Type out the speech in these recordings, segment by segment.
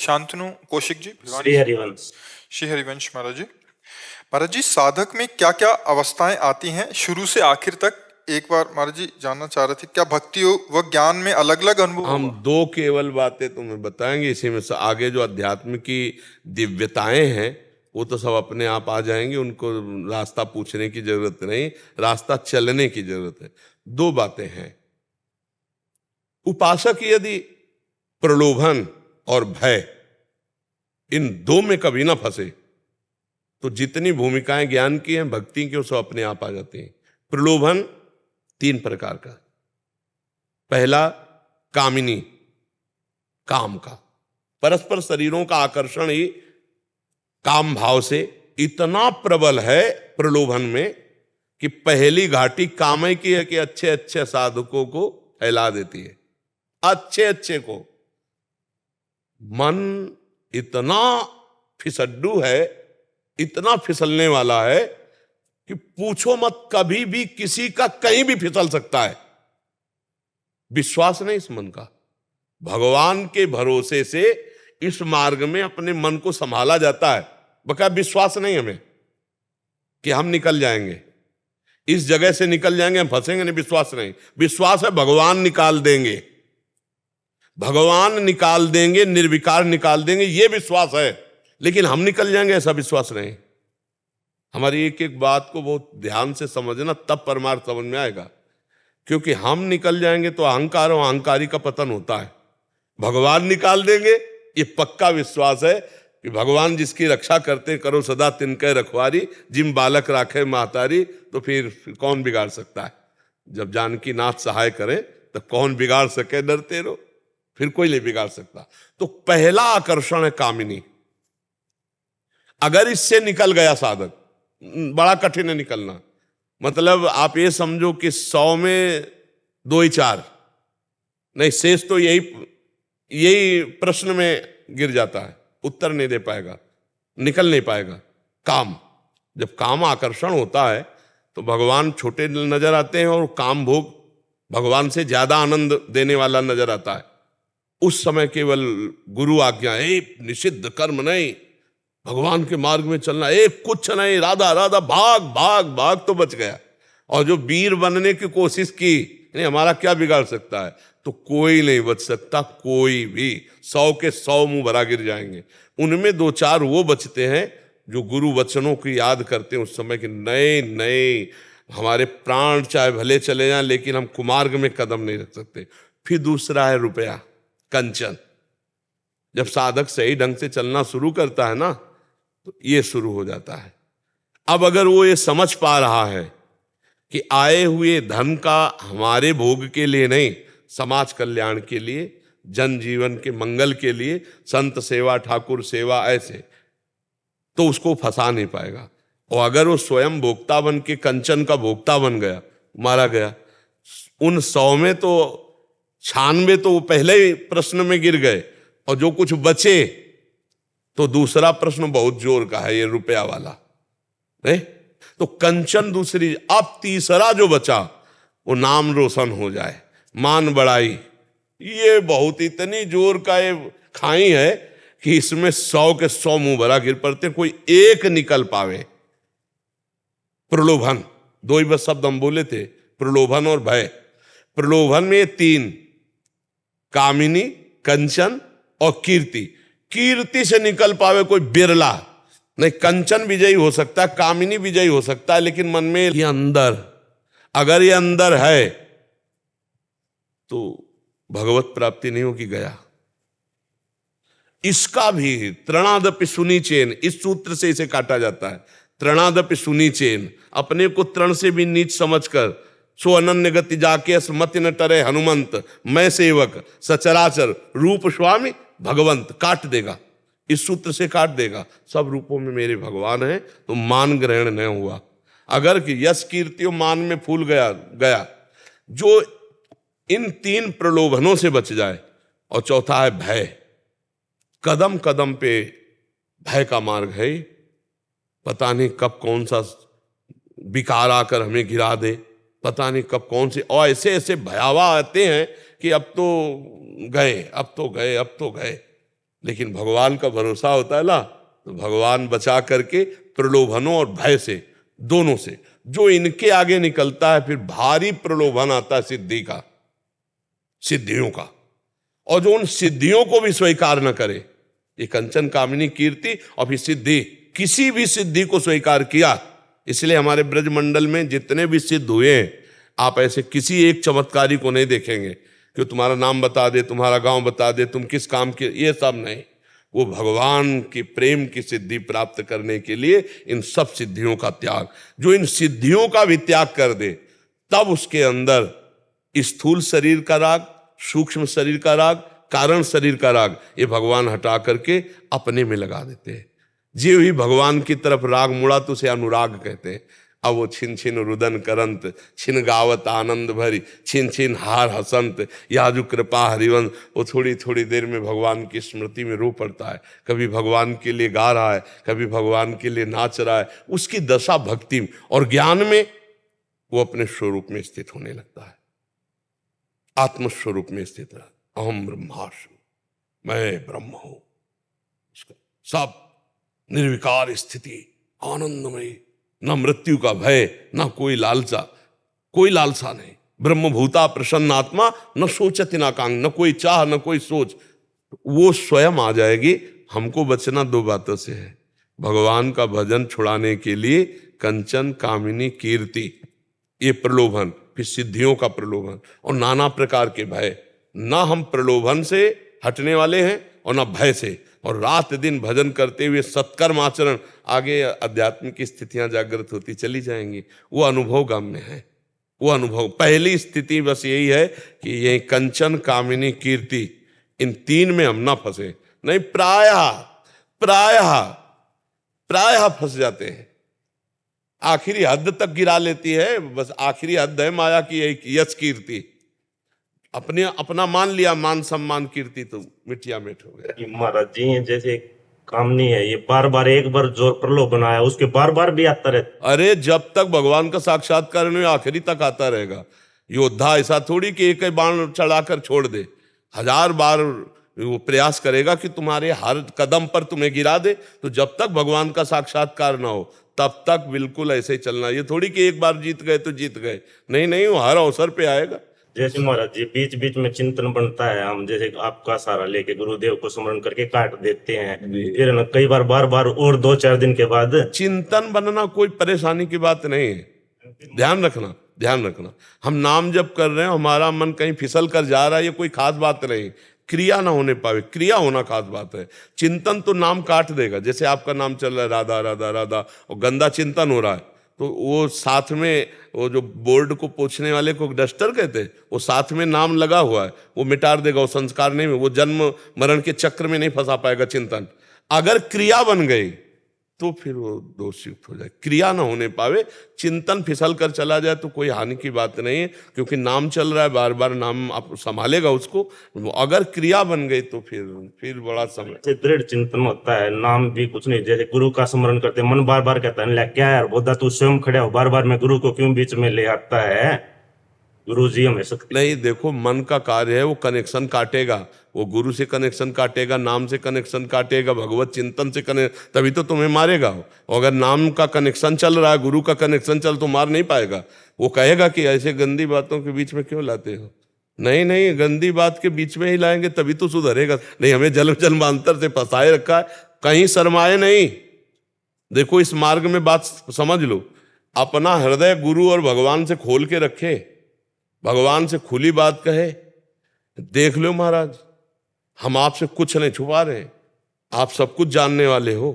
शांतनु कौशिक जी, श्री हरिवंश। श्री हरिवंश महाराज जी। महाराज जी, साधक में क्या क्या अवस्थाएं आती हैं शुरू से आखिर तक? एक बार महाराज जी जानना चाह रहे थे, क्या भक्ति योग व ज्ञान में अलग अलग अनुभव हम होगा? दो केवल बातें तुम्हें बताएंगे, इसी में से आगे जो अध्यात्म की दिव्यताएं हैं वो तो सब अपने आप आ जाएंगे, उनको रास्ता पूछने की जरूरत नहीं, रास्ता चलने की जरूरत है। दो बातें हैं। उपासक यदि प्रलोभन और भय इन दो में कभी ना फंसे तो जितनी भूमिकाएं ज्ञान की हैं, भक्ति की, वो सब अपने आप आ जाती हैं। प्रलोभन तीन प्रकार का। पहला कामिनी, काम का, परस्पर शरीरों का आकर्षण ही काम भाव से इतना प्रबल है प्रलोभन में कि पहली घाटी कामय की है कि अच्छे अच्छे साधकों को फैला देती है। अच्छे अच्छे को मन इतना फिसड्डू है, इतना फिसलने वाला है कि पूछो मत, कभी भी किसी का कहीं भी फिसल सकता है। विश्वास नहीं इस मन का। भगवान के भरोसे से इस मार्ग में अपने मन को संभाला जाता है। बका विश्वास नहीं हमें कि हम निकल जाएंगे, इस जगह से निकल जाएंगे, हम फंसेंगे नहीं, विश्वास नहीं। विश्वास है भगवान निकाल देंगे, भगवान निकाल देंगे, निर्विकार निकाल देंगे, ये विश्वास है। लेकिन हम निकल जाएंगे ऐसा विश्वास नहीं। हमारी एक एक बात को बहुत ध्यान से समझना, तब परमार्थ समझ में आएगा। क्योंकि हम निकल जाएंगे तो अहंकार और अहंकारी का पतन होता है। भगवान निकाल देंगे ये पक्का विश्वास है कि भगवान जिसकी रक्षा करते करो सदा तिनके रखवारी, जिम बालक राखे महतारी। तो फिर कौन बिगाड़ सकता है? जब जानकी नाथ सहाय करे तो कौन बिगाड़ सके, डरते रहो, फिर कोई नहीं बिगाड़ सकता। तो पहला आकर्षण है कामिनी। अगर इससे निकल गया साधक, बड़ा कठिन है निकलना। मतलब आप ये समझो कि 100 में 2 ही 4 नहीं, शेष तो यही प्रश्न में गिर जाता है, उत्तर नहीं दे पाएगा, निकल नहीं पाएगा। काम, जब काम आकर्षण होता है तो भगवान छोटे नजर आते हैं और काम भोग भगवान से ज्यादा आनंद देने वाला नजर आता है। उस समय केवल गुरु आज्ञा, निषिद्ध कर्म नहीं, भगवान के मार्ग में चलना, कुछ नहीं, राधा राधा, भाग भाग भाग, तो बच गया। और जो वीर बनने की कोशिश की, नहीं हमारा क्या बिगाड़ सकता है, तो कोई नहीं बच सकता, कोई भी। 100 के 100 मुंह भरा गिर जाएंगे। उनमें 2-4 वो बचते हैं जो गुरु वचनों की याद करते हैं उस समय कि नए नए हमारे प्राण चाहे भले चले जाएं, लेकिन हम कुमार्ग में कदम नहीं रख सकते। फिर दूसरा है रुपया, कंचन। जब साधक सही ढंग से चलना शुरू करता है ना, तो ये शुरू हो जाता है। अब अगर वो ये समझ पा रहा है कि आए हुए धन का हमारे भोग के लिए नहीं, समाज कल्याण के लिए, जन जीवन के मंगल के लिए, संत सेवा, ठाकुर सेवा, ऐसे, तो उसको फंसा नहीं पाएगा। और अगर वो स्वयं भोक्ता बन के कंचन का भोक्ता बन गया, मारा गया, उन 100 में तो 96 तो वो पहले ही प्रश्न में गिर गए, और जो कुछ बचे तो दूसरा प्रश्न बहुत जोर का है, ये रुपया वाला नहीं। तो कंचन दूसरी। अब तीसरा जो बचा वो नाम रोशन हो जाए, मान बढ़ाई। ये बहुत इतनी जोर का ये खाई है कि इसमें 100 के 100 मुंह भरा गिर पड़ते, कोई एक निकल पावे। प्रलोभन, 2 ही बस शब्द हम बोले थे, प्रलोभन और भय। प्रलोभन में 3, कामिनी, कंचन और कीर्ति। कीर्ति से निकल पावे कोई बिरला नहीं। कंचन विजयी हो सकता है, कामिनी विजयी हो सकता है, लेकिन मन में ये अंदर, अगर ये अंदर है तो भगवत प्राप्ति नहीं होगी, गया। इसका भी तृणादपि सुनीचेन, इस सूत्र से इसे काटा जाता है। तृणादपि सुनीचेन, अपने को तृण से भी नीच समझकर, सो अनन्य गति जाके मति न टरे हनुमंत, मैं सेवक सचराचर रूप स्वामी भगवंत, काट देगा, इस सूत्र से काट देगा। सब रूपों में मेरे भगवान है, तो मान ग्रहण नहीं हुआ। अगर कि यश कीर्ति मान में फूल गया, जो इन 3 प्रलोभनों से बच जाए। और चौथा है भय। कदम कदम पे भय का मार्ग है, पता नहीं कब कौन सा विकार आकर हमें गिरा दे, पता नहीं कब कौन से, और ऐसे ऐसे भयावह आते हैं कि अब तो गए, अब तो गए, अब तो गए। लेकिन भगवान का भरोसा होता है ना, तो भगवान बचा करके प्रलोभनों और भय से, दोनों से। जो इनके आगे निकलता है फिर भारी प्रलोभन आता है सिद्धि का, सिद्धियों का, और जो उन सिद्धियों को भी स्वीकार न करे, ये कंचन कामिनी कीर्ति और फिर सिद्धि, किसी भी सिद्धि को स्वीकार किया। इसलिए हमारे ब्रजमंडल में जितने भी सिद्ध हुए हैं, आप ऐसे किसी एक चमत्कारी को नहीं देखेंगे कि तुम्हारा नाम बता दे, तुम्हारा गांव बता दे, तुम किस काम के, ये सब नहीं। वो भगवान के प्रेम की सिद्धि प्राप्त करने के लिए इन सब सिद्धियों का त्याग, जो इन सिद्धियों का भी त्याग कर दे, तब उसके अंदर स्थूल शरीर का राग, सूक्ष्म शरीर का राग, कारण शरीर का राग, ये भगवान हटा करके अपने में लगा देते हैं। जीव ही भगवान की तरफ राग मुड़ा तो उसे अनुराग कहते हैं। अब वो छिन छिन रुदन करंत, छिन गावत आनंद भरी, छिन छिन हार हसंत, याजु कृपा हरिवंश, वो थोड़ी थोड़ी देर में भगवान की स्मृति में रो पड़ता है। कभी भगवान के लिए गा रहा है, कभी भगवान के लिए नाच रहा है। उसकी दशा भक्ति में और ज्ञान में वो अपने स्वरूप में स्थित होने लगता है, आत्मस्वरूप में स्थित है। अहम ब्रह्मास्मि, मैं ब्रह्म हूं, सब निर्विकार स्थिति, आनंदमयी, न मृत्यु का भय, न कोई लालसा, कोई लालसा नहीं। ब्रह्मभूता प्रसन्न आत्मा, न सोचति न कांग, न कोई चाह न कोई सोच, वो स्वयं आ जाएगी। हमको बचना दो बातों से है, भगवान का भजन छुड़ाने के लिए कंचन कामिनी कीर्ति, ये प्रलोभन, फिर सिद्धियों का प्रलोभन और नाना प्रकार के भय। ना हम प्रलोभन से हटने वाले हैं और ना भय से, और रात दिन भजन करते हुए सत्कर्म आचरण, आगे आध्यात्मिक स्थितियां जागृत होती चली जाएंगी। वो अनुभव गम्य है, वो अनुभव। पहली स्थिति बस यही है कि ये कंचन कामिनी कीर्ति, इन तीन में हम ना फंसे, नहीं प्रायः प्रायः प्रायः फंस जाते हैं। आखिरी हद तक गिरा लेती है, बस आखिरी हद है माया की यश कीर्ति। अपने अपना मान लिया, मान सम्मान कीर्ति, तो मिठिया मिठ हो गया। महाराज जी जैसे कामनी है, ये बार बार, एक बार जो प्रलोभन आया उसके बार बार भी आता रहता। अरे जब तक भगवान का साक्षात्कार नहीं, आखिरी तक आता रहेगा। योद्धा ऐसा थोड़ी कि एक ही बाण चढ़ाकर छोड़ दे, 1000 बार वो प्रयास करेगा कि तुम्हारे हर कदम पर तुम्हें गिरा दे। तो जब तक भगवान का साक्षात्कार ना हो तब तक बिल्कुल ऐसे ही चलना। ये थोड़ी कि एक बार जीत गए तो जीत गए, नहीं नहीं, वो हर अवसर पे आएगा। जैसे महाराज जी बीच बीच में चिंतन बनता है, हम जैसे आपका सहारा लेके गुरुदेव को स्मरण करके काट देते हैं, फिर न कई बार बार बार और 2-4 दिन के बाद चिंतन बनना कोई परेशानी की बात नहीं है। ध्यान रखना, ध्यान रखना, हम नाम जब कर रहे हैं, हमारा मन कहीं फिसल कर जा रहा है, ये कोई खास बात नहीं। क्रिया ना होने पावे, क्रिया होना खास बात है। चिंतन तो नाम काट देगा। जैसे आपका नाम चल रहा है राधा राधा राधा, और गंदा चिंतन हो रहा है, तो वो साथ में वो जो बोर्ड को पोंछने वाले को डस्टर कहते हैं, वो साथ में नाम लगा हुआ है, वो मिटा देगा। वो संस्कार नहीं, वो जन्म मरण के चक्र में नहीं फंसा पाएगा चिंतन। अगर क्रिया बन गई तो फिर वो दोषयुक्त हो जाए। क्रिया ना होने पावे, चिंतन फिसल कर चला जाए तो कोई हानि की बात नहीं है, क्योंकि नाम चल रहा है, बार बार नाम आप संभालेगा उसको। अगर क्रिया बन गई तो फिर बड़ा समय। दृढ़ चिंतन होता है, नाम भी कुछ नहीं। जैसे गुरु का स्मरण करते हैं, मन बार बार कहता है क्या यार बोधा तू स्वयं खड़ा हो, बार बार मैं गुरु को क्यों बीच में ले आता है, गुरु जी हमें शक्ति नहीं। देखो, मन का कार्य है, वो कनेक्शन काटेगा, वो गुरु से कनेक्शन काटेगा, नाम से कनेक्शन काटेगा, भगवत चिंतन से कनेक्ट, तभी तो तुम्हें मारेगा। और अगर नाम का कनेक्शन चल रहा है, गुरु का कनेक्शन चल, तो मार नहीं पाएगा। वो कहेगा कि ऐसे गंदी बातों के बीच में क्यों लाते हो। नहीं नहीं, गंदी बात के बीच में ही लाएंगे तभी तो सुधरेगा। नहीं, हमें जन्म जन्मांतर से फंसाए रखा है, कहीं शर्माए नहीं। देखो, इस मार्ग में बात समझ लो, अपना हृदय गुरु और भगवान से खोल के रखे, भगवान से खुली बात कहे। देख लो महाराज, हम आपसे कुछ नहीं छुपा रहे, आप सब कुछ जानने वाले हो।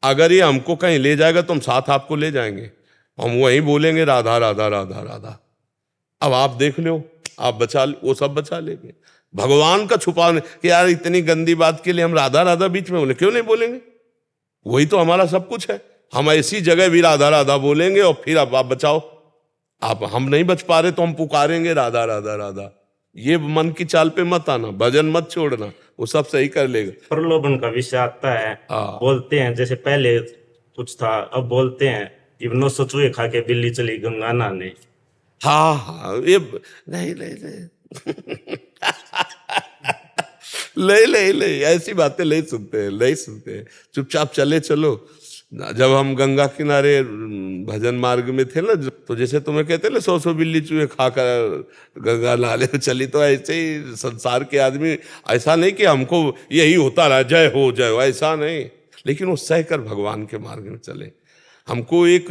अगर ये हमको कहीं ले जाएगा तो हम साथ आपको ले जाएंगे, हम वहीं बोलेंगे राधा राधा राधा राधा। अब आप देख लो, आप बचा, वो सब बचा लेंगे। भगवान का छुपाने कि यार इतनी गंदी बात के लिए हम राधा राधा बीच में बोले, क्यों नहीं बोलेंगे? वही तो हमारा सब कुछ है। हम ऐसी जगह भी राधा राधा बोलेंगे और फिर आप बचाओ। आप हम नहीं बच पा रहे तो हम पुकारेंगे राधा राधा राधा। ये मन की चाल पे मत आना, भजन मत छोड़ना, वो सब सही कर लेगा। प्रलोभन का विषय आता है, बोलते हैं जैसे पहले कुछ था, अब बोलते हैं कि 900 चूहे खा के बिल्ली चली गंगा नहाने। हाँ, ये नहीं नहीं नहीं नहीं ऐसी बातें नहीं सुनते हैं। चुपचाप चले चलो। जब हम गंगा किनारे भजन मार्ग में थे ना, तो जैसे तुम्हें कहते ना 100 बिल्ली चूहे खाकर गंगा नाले में चली, तो ऐसे ही संसार के आदमी, ऐसा नहीं कि हमको यही होता रहा जय हो, ऐसा नहीं, लेकिन वो सहकर भगवान के मार्ग में चले। हमको एक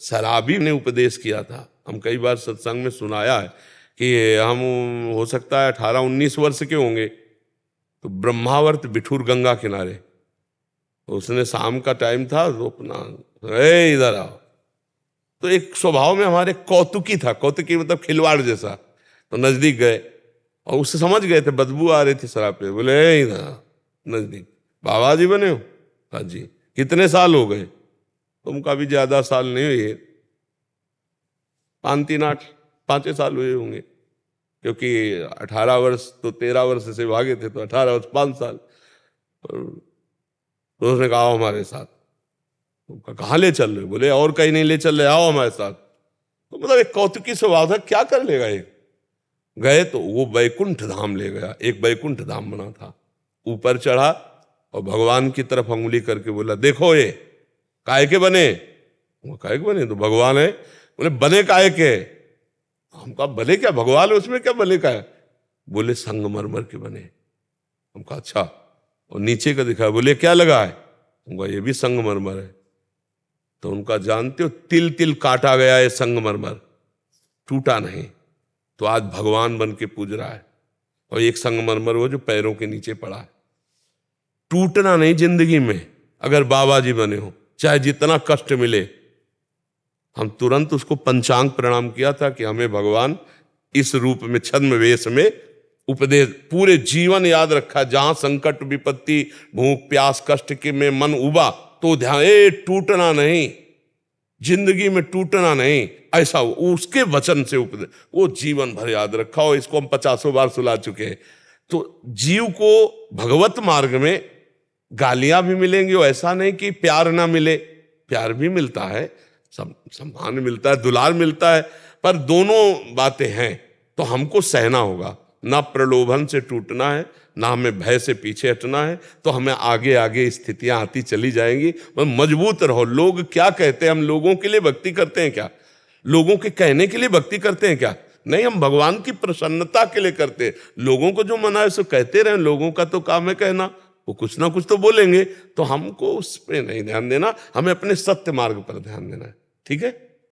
शराबी ने उपदेश किया था, हम कई बार सत्संग में सुनाया है कि हम हो सकता है 18-19 वर्ष के होंगे, तो ब्रह्मावर्त बिठूर गंगा किनारे, उसने शाम का टाइम था, तो अपना इधर आओ, तो एक स्वभाव में हमारे कौतुकी था, कौतुकी मतलब खिलवाड़ जैसा, तो नजदीक गए और उससे समझ गए थे बदबू आ रही थी शराब पे, बोले इधर आओ नजदीक। बाबा जी बने हो? हाँ जी। कितने साल हो गए? तुम का भी ज्यादा साल नहीं हुए, 5 साल हुए होंगे, क्योंकि 18 वर्ष तो 13 वर्ष से भागे थे, तो 18 वर्ष 5 साल। तो उसने कहा आओ हमारे साथ। तो कहाँ ले चल रहे? बोले और कहीं नहीं ले चल रहे, आओ हमारे साथ। तो मतलब एक कौतुकी स्वभाव था, क्या कर लेगा ये। गए तो वो बैकुंठ धाम ले गया, एक बैकुंठ धाम बना था, ऊपर चढ़ा और भगवान की तरफ अंगुली करके बोला देखो ये काहे के बने? वो काहे के बने? तो भगवान है। बोले बने काहे के? हम कहा बने क्या, भगवान है उसमें क्या बने का है? बोले संगमरमर के बने। हम कहा अच्छा, और नीचे का दिखा, बोले क्या लगा है? उनका ये भी संगमरमर है। तो उनका जानते हो तिल तिल काटा गया है संगमरमर, टूटा नहीं, तो आज भगवान बन के पूज रहा है। और एक संगमरमर वो जो पैरों के नीचे पड़ा है, टूटना नहीं जिंदगी में। अगर बाबा जी बने हो, चाहे जितना कष्ट मिले, हम तुरंत उसको पंचांग प्रणाम किया था कि हमें भगवान इस रूप में छद्म वेश में उपदेश, पूरे जीवन याद रखा, जहां संकट विपत्ति भूख प्यास कष्ट के में मन उबा तो ध्यान, टूटना नहीं, जिंदगी में टूटना नहीं, ऐसा उसके वचन से उपदेश, वो जीवन भर याद रखा। और इसको हम 50 बार सुला चुके हैं। तो जीव को भगवत मार्ग में गालियां भी मिलेंगी, और ऐसा नहीं कि प्यार ना मिले, प्यार भी मिलता है, सम्मान मिलता है, दुलार मिलता है, पर दोनों बातें हैं। तो हमको सहना होगा, ना प्रलोभन से टूटना है, ना हमें भय से पीछे हटना है। तो हमें आगे आगे स्थितियां आती चली जाएंगी, मजबूत रहो। लोग क्या कहते हैं, हम लोगों के लिए भक्ति करते हैं क्या? लोगों के कहने के लिए भक्ति करते हैं क्या? नहीं, हम भगवान की प्रसन्नता के लिए करते हैं। लोगों को जो मना है सो कहते रहे, लोगों का तो काम है कहना, वो कुछ ना कुछ तो बोलेंगे, तो हमको उस पर नहीं ध्यान देना, हमें अपने सत्य मार्ग पर ध्यान देना है। ठीक है।